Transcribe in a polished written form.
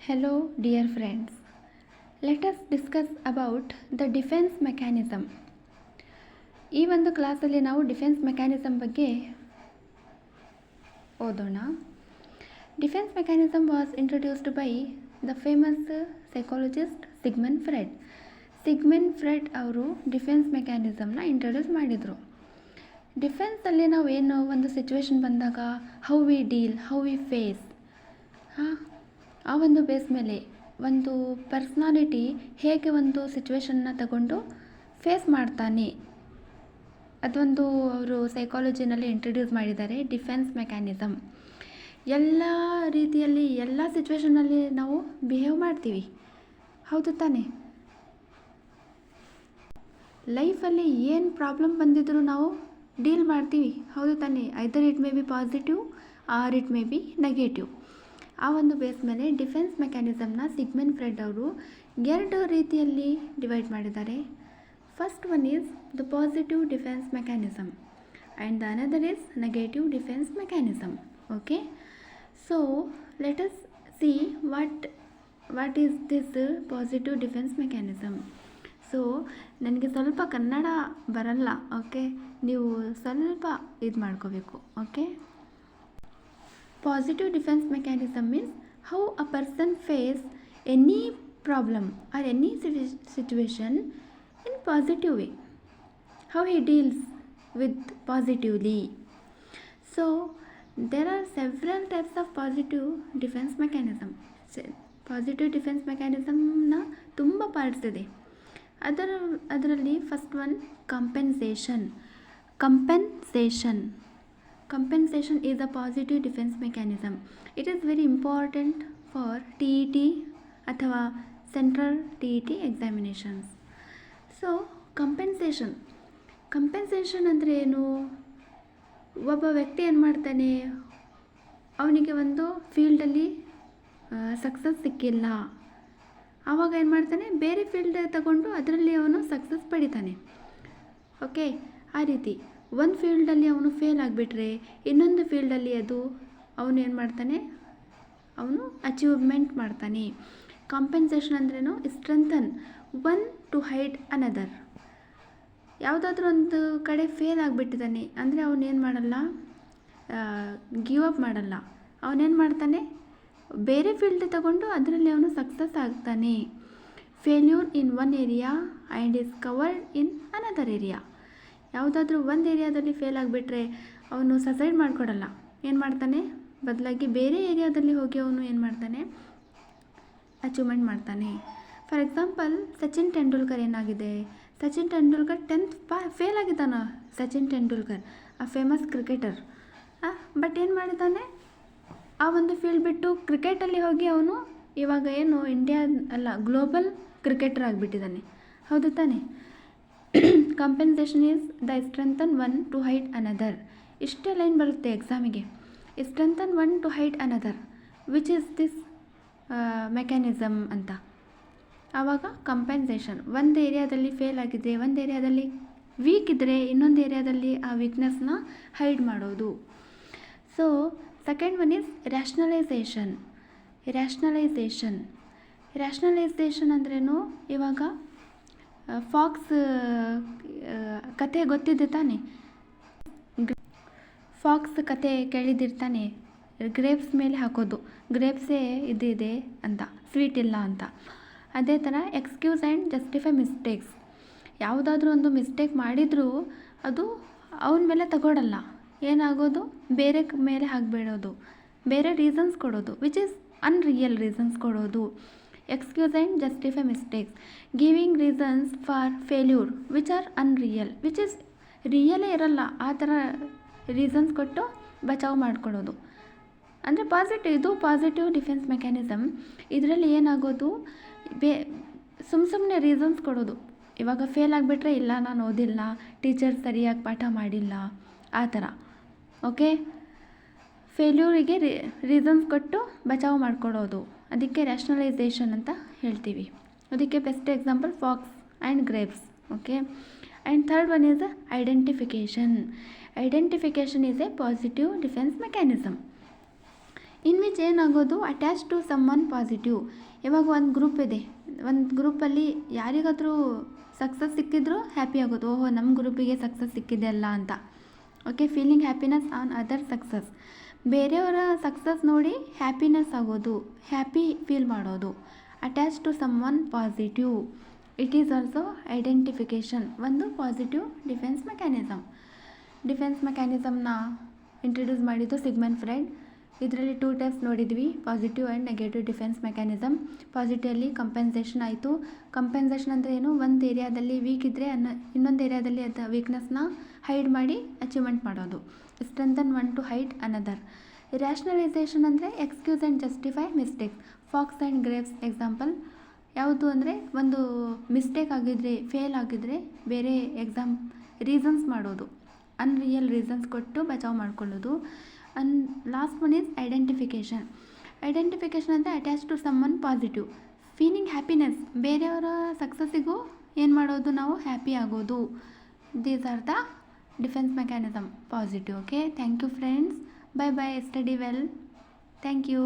Hello, dear friends. Let us discuss about the defense mechanism. ಈ ಒಂದು ಕ್ಲಾಸಲ್ಲಿ ನಾವು ಡಿಫೆನ್ಸ್ ಮೆಕ್ಯಾನಿಸಮ್ ಬಗ್ಗೆ ಓದೋಣ. Defence mechanism was introduced by the famous psychologist Sigmund Freud. Sigmund Freud ಅವರು defence ಮೆಕ್ಯಾನಿಸಮ್ನ introduce ಮಾಡಿದರು. ಡಿಫೆನ್ಸಲ್ಲಿ ನಾವು ಏನು ಒಂದು ಸಿಚುವೇಶನ್ ಬಂದಾಗ how we deal, how we face, ಆ ಒಂದು ಬೇಸ್ ಮೇಲೆ ಒಂದು ಪರ್ಸ್ನಾಲಿಟಿ ಹೇಗೆ ಒಂದು ಸಿಚುವೇಶನ್ನ ತಗೊಂಡು ಫೇಸ್ ಮಾಡ್ತಾನೆ, ಅದೊಂದು ಅವರು ಸೈಕಾಲಜಿನಲ್ಲಿ ಇಂಟ್ರೊಡ್ಯೂಸ್ ಮಾಡಿದ್ದಾರೆ ಡಿಫೆನ್ಸ್ ಮೆಕ್ಯಾನಿಸಮ್. ಎಲ್ಲ ರೀತಿಯಲ್ಲಿ ಎಲ್ಲ ಸಿಚುವೇಶನ್ನಲ್ಲಿ ನಾವು ಬಿಹೇವ್ ಮಾಡ್ತೀವಿ, ಹೌದು ತಾನೆ? ಲೈಫಲ್ಲಿ ಏನು ಪ್ರಾಬ್ಲಮ್ ಬಂದಿದ್ರೂ ನಾವು ಡೀಲ್ ಮಾಡ್ತೀವಿ, ಹೌದು ತಾನೆ? Either it may be positive or it may be negative. ಆ ಒಂದು ಬೇಸ್ ಮೇಲೆ ಡಿಫೆನ್ಸ್ ಮೆಕ್ಯಾನಿಸಮ್ನ ಸಿಗ್ಮಂಡ್ ಫ್ರೆಡ್ ಅವರು ಎರಡು ರೀತಿಯಲ್ಲಿ ಡಿವೈಡ್ ಮಾಡಿದ್ದಾರೆ. First one is the positive defence mechanism and the another is negative defence mechanism. Okay, so let us see what is this positive defence mechanism. So ನನಗೆ ಸ್ವಲ್ಪ ಕನ್ನಡ ಬರಲ್ಲ, okay, ನೀವು ಸ್ವಲ್ಪ ಇದು ಮಾಡ್ಕೋಬೇಕು. Okay, positive defense mechanism means how a person face any problem or any situation in positive way, how he deals with positively. So there are several types of positive defense mechanism. Positive defense mechanism na ತುಂಬ parts ಇದೆ. ಅದರಲ್ಲಿ first one Compensation is a positive defense mechanism. It is very important for TET ಅಥವಾ central TET examinations. So compensation ಅಂದರೆ ಏನು? ಒಬ್ಬ ವ್ಯಕ್ತಿ ಏನು ಮಾಡ್ತಾನೆ, ಅವನಿಗೆ ಒಂದು ಫೀಲ್ಡಲ್ಲಿ ಸಕ್ಸಸ್ ಸಿಕ್ಕಿಲ್ಲ, ಆವಾಗ ಏನು ಮಾಡ್ತಾನೆ, ಬೇರೆ ಫೀಲ್ಡ್ ತಗೊಂಡು ಅದರಲ್ಲಿ ಅವನು ಸಕ್ಸಸ್ ಪಡಿತಾನೆ. ಓಕೆ, ಆ ರೀತಿ ಒಂದು ಫೀಲ್ಡಲ್ಲಿ ಅವನು ಫೇಲ್ ಆಗಿಬಿಟ್ರೆ ಇನ್ನೊಂದು ಫೀಲ್ಡಲ್ಲಿ ಅವನು ಏನು ಮಾಡ್ತಾನೆ, ಅವನು ಅಚೀವ್ಮೆಂಟ್ ಮಾಡ್ತಾನೆ. ಕಾಂಪೆನ್ಸೇಷನ್ ಅಂದ್ರೇನು? Strengthen one to hide another. ಯಾವುದಾದ್ರೂ ಒಂದು ಕಡೆ ಫೇಲ್ ಆಗಿಬಿಟ್ಟಿದ್ದಾನೆ ಅಂದರೆ ಅವನೇನು ಮಾಡಲ್ಲ, ಗಿವ್ ಅಪ್ ಮಾಡಲ್ಲ, ಅವನೇನು ಮಾಡ್ತಾನೆ, ಬೇರೆ ಫೀಲ್ಡ್ ತಗೊಂಡು ಅದರಲ್ಲಿ ಅವನು ಸಕ್ಸಸ್ ಆಗ್ತಾನೆ. Failure in one area and is covered in another area. ಯಾವುದಾದ್ರೂ ಒಂದು ಏರಿಯಾದಲ್ಲಿ ಫೇಲ್ ಆಗಿಬಿಟ್ರೆ ಅವನು ಸಸೈಡ್ ಮಾಡಿಕೊಡಲ್ಲ, ಏನು ಮಾಡ್ತಾನೆ, ಬದಲಾಗಿ ಬೇರೆ ಏರಿಯಾದಲ್ಲಿ ಹೋಗಿ ಅವನು ಏನು ಮಾಡ್ತಾನೆ, ಅಚೀವ್ಮೆಂಟ್ ಮಾಡ್ತಾನೆ. ಫಾರ್ ಎಕ್ಸಾಂಪಲ್ ಸಚಿನ್ ತೆಂಡೂಲ್ಕರ್ ಏನಾಗಿದೆ, ಸಚಿನ್ ತೆಂಡೂಲ್ಕರ್ 10th ಫೇಲ್ ಆಗಿದ್ದಾನ. ಸಚಿನ್ ತೆಂಡೂಲ್ಕರ್ ಆ ಫೇಮಸ್ ಕ್ರಿಕೆಟರ್, ಬಟ್ ಏನು ಮಾಡಿದ್ದಾನೆ, ಆ ಒಂದು ಫೀಲ್ಡ್ ಬಿಟ್ಟು ಕ್ರಿಕೆಟಲ್ಲಿ ಹೋಗಿ ಅವನು ಇವಾಗ ಏನು ಇಂಡಿಯಾ ಅಲ್ಲ ಗ್ಲೋಬಲ್ ಕ್ರಿಕೆಟರ್ ಆಗಿಬಿಟ್ಟಿದ್ದಾನೆ, ಹೌದು ತಾನೆ? Compensation is the strengthen one to hide another. ಇಷ್ಟೇ ಲೈನ್ ಬರುತ್ತೆ ಎಕ್ಸಾಮಿಗೆ, strengthen one to hide another which is this mechanism ಅಂತ. ಆವಾಗ ಕಂಪೆನ್ಸೇಷನ್ ಒಂದು ಏರಿಯಾದಲ್ಲಿ ಫೇಲ್ ಆಗಿದೆ, ಒಂದು ಏರಿಯಾದಲ್ಲಿ ವೀಕ್ ಇದ್ದರೆ ಇನ್ನೊಂದು ಏರಿಯಾದಲ್ಲಿ ಆ ವೀಕ್ನೆಸ್ನ ಹೈಡ್ ಮಾಡೋದು. So second one is rationalisation ಅಂದ್ರೇನು? ಇವಾಗ ಫಾಕ್ಸ್ ಕತೆ ಗೊತ್ತಿದೆ ತಾನೆ, ಫಾಕ್ಸ್ ಕತೆ ಕೇಳಿದಿರ್ತಾನೆ, ಗ್ರೇಪ್ಸ್ ಮೇಲೆ ಹಾಕೋದು, ಗ್ರೇಪ್ಸೇ ಇದಿದೆ ಅಂತ, ಸ್ವೀಟ್ ಇಲ್ಲ ಅಂತ. ಅದೇ ಥರ ಎಕ್ಸ್ಕ್ಯೂಸ್ ಆ್ಯಂಡ್ ಜಸ್ಟಿಫೈ ಮಿಸ್ಟೇಕ್ಸ್. ಯಾವುದಾದ್ರೂ ಒಂದು ಮಿಸ್ಟೇಕ್ ಮಾಡಿದರೂ ಅದು ಅವನ ಮೇಲೆ ತಗೊಳ್ಳಲ್ಲ, ಏನಾಗೋದು, ಬೇರೆ ಮೇಲೆ ಹಾಕಿಬಿಡೋದು, ಬೇರೆ ರೀಸನ್ಸ್ ಕೊಡೋದು, ವಿಚ್ ಈಸ್ ಅನ್ರಿಯಲ್ ರೀಸನ್ಸ್ ಕೊಡೋದು. Excuse and justify mistakes, giving reasons for failure which are unreal, which is ರಿಯಲೇ ಇರಲ್ಲ, ಆ ಥರ ರೀಸನ್ಸ್ ಕೊಟ್ಟು ಬಚಾವ್ ಮಾಡಿಕೊಡೋದು. ಅಂದರೆ ಇದು ಪಾಸಿಟಿವ್ ಡಿಫೆನ್ಸ್ ಮೆಕ್ಯಾನಿಸಮ್. ಇದರಲ್ಲಿ ಏನಾಗೋದು, ಸುಮ್ಮನೆ ರೀಸನ್ಸ್ ಕೊಡೋದು. ಇವಾಗ ಫೇಲ್ ಆಗಿಬಿಟ್ರೆ ಇಲ್ಲ ನಾನು ಓದಿಲ್ಲ, ಟೀಚರ್ ಸರಿಯಾಗಿ ಪಾಠ ಮಾಡಿಲ್ಲ, ಆ ಥರ. ಓಕೆ, ಫೇಲ್ಯೂರಿಗೆ ರೀಸನ್ಸ್ ಕೊಟ್ಟು ಬಚಾವ್ ಮಾಡಿಕೊಡೋದು, ಅದಕ್ಕೆ ರ್ಯಾಷನಲೈಸೇಷನ್ ಅಂತ ಹೇಳ್ತೀವಿ. ಅದಕ್ಕೆ best example fox and grapes. Okay, and third one is identification is a positive defence mechanism. In which ಏನಾಗೋದು attach to someone positive. ಇವಾಗ ಒಂದು ಗ್ರೂಪ್ ಇದೆ, ಒಂದು ಗ್ರೂಪಲ್ಲಿ ಯಾರಿಗಾದರೂ ಸಕ್ಸಸ್ ಸಿಕ್ಕಿದ್ರೂ ಹ್ಯಾಪಿ ಆಗೋದು, ಓಹೋ ನಮ್ಮ ಗ್ರೂಪಿಗೆ ಸಕ್ಸಸ್ ಸಿಕ್ಕಿದೆ ಅಲ್ಲ ಅಂತ. Okay, feeling happiness on other success. ಬೇರೆಯವರ ಸಕ್ಸಸ್ ನೋಡಿ ಹ್ಯಾಪಿನೆಸ್ ಆಗೋದು, ಹ್ಯಾಪಿ ಫೀಲ್ ಮಾಡೋದು. Attach to someone positive. It is also identification, ಒಂದು ಪಾಸಿಟಿವ್ ಡಿಫೆನ್ಸ್ ಮೆಕ್ಯಾನಿಸಮ್. ಡಿಫೆನ್ಸ್ ಮೆಕ್ಯಾನಿಸಮ್ನ ಇಂಟ್ರಡ್ಯೂಸ್ ಮಾಡಿದ್ದು ಸಿಗ್ಮಂಡ್ ಫ್ರೈಡ್. ಇದರಲ್ಲಿ 2 ಟೈಪ್ಸ್ ನೋಡಿದ್ವಿ, positive and negative defence mechanism. ಪಾಸಿಟಿವಲ್ಲಿ ಕಂಪೆನ್ಸೇಷನ್ ಆಯಿತು. ಕಂಪೆನ್ಸೇಷನ್ ಅಂದರೆ ಏನು, ಒಂದು ಏರಿಯಾದಲ್ಲಿ ವೀಕ್ ಇದ್ದರೆ ಇನ್ನೊಂದು ಏರಿಯಾದಲ್ಲಿ ಅದು ವೀಕ್ನೆಸ್ನ ಹೈಡ್ ಮಾಡಿ ಅಚೀವ್ಮೆಂಟ್ ಮಾಡೋದು. Strengthen one to hide another. Rationalisation ಅಂದರೆ excuse and justify mistakes. Fox and graves example ಯಾವುದು ಅಂದರೆ, ಒಂದು ಮಿಸ್ಟೇಕ್ ಆಗಿದ್ರೆ, ಫೇಲ್ ಆಗಿದ್ರೆ ಬೇರೆ ರೀಸನ್ಸ್ ಮಾಡೋದು, ಅನ್ರಿಯಲ್ ರೀಸನ್ಸ್ ಕೊಟ್ಟು ಬಚಾವ್ ಮಾಡ್ಕೊಳ್ಳೋದು. And last one is identification. Identification ಅಂದರೆ attach to someone positive, feeling happiness, ಬೇರೆಯವರ ಸಕ್ಸಸ್ಸಿಗೂ ಏನು ಮಾಡೋದು ನಾವು, ಹ್ಯಾಪಿ ಆಗೋದು. These are the defence mechanism positive. Okay, thank you friends, bye bye, study well, thank you.